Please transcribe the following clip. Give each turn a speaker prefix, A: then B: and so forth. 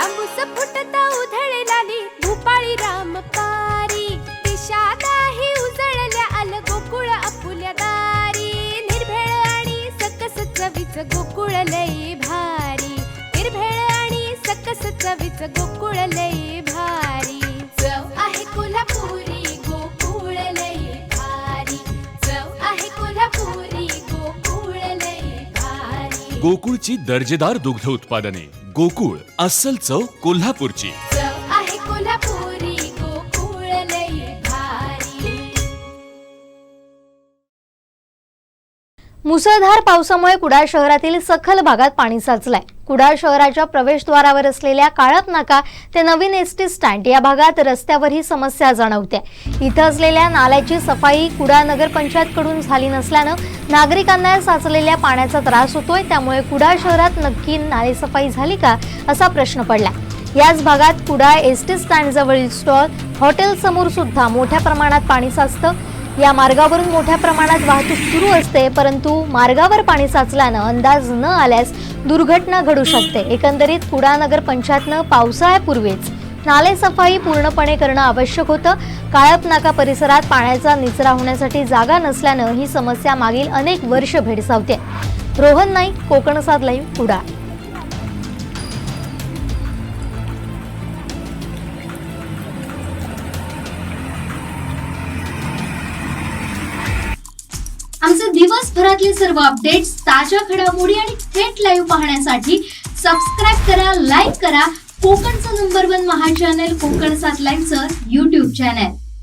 A: तांबूस फुटता उधळलाली भूपाळी रामपारी दिशा नाही उजळल्या आल गोकुळ आपुल्या दारी निर्भेळ आणि सकस चवीच गोकुळ लई भारी निर्भेळ आणि सकस चवीच गोकुळ लई भारी चव आहे कोल्हापुरी गोकुळ लई भारी चव आहे कोल्हापुरी गोकुळ लई भारी
B: गोकुळची दर्जेदार दुग्ध उत्पादने गोकुळ अस्सल चव कोल्हापूरची
A: चव आहे कोल्हापुरी गोकुळ लई भारी।
C: मुसळधार पावसामुळे कुडाळ शहरातील सखल भागात पाणी साचलंय। कुडाळ शहराच्या प्रवेशद्वारावर असलेल्या काळप नाका ते नवीन एसटी स्टँड या भागात रस्त्यावर ही समस्या जाणवते। इथं असलेल्या नाल्याची सफाई कुडाळ नगरपंचायत कडून झाली नसल्यानं नागरिकांना साचलेल्या पाण्याचा त्रास होतोय। त्यामुळे कुडाळ शहरात नक्की नाले सफाई झाली का असा प्रश्न पडला। याच भागात कुडाळ एसटी स्टँड जवळील स्टॉल हॉटेल समोर सुद्धा मोठ्या प्रमाणात पाणी साचतं। या मार्गावरून मोठ्या प्रमाणात वाहतूक सुरू असते, परंतु मार्गावर पाणी साचल्यानं अंदाज न आल्यास दुर्घटना घडू शकते। एकंदरीत कुडाळ नगर पंचायतनं पावसाळ्यापूर्वीच नाले सफाई पूर्णपणे करणं आवश्यक होतं। काळप नाका परिसरात पाण्याचा निचरा होण्यासाठी जागा नसल्यानं ही समस्या मागील अनेक वर्ष भेडसावते। रोहन नाईक, कोकणसाद लाईव्ह, कुडाळ।
D: आमचे दिवसभरातले सर्व अपडेट्स, ताज्या घडामोडी आणि थेट लाईव्ह पाहण्यासाठी सबस्क्राईब करा, लाईक करा कोकणचं नंबर 1 महा चॅनल कोकणसाद लाईव्हचं YouTube चॅनल।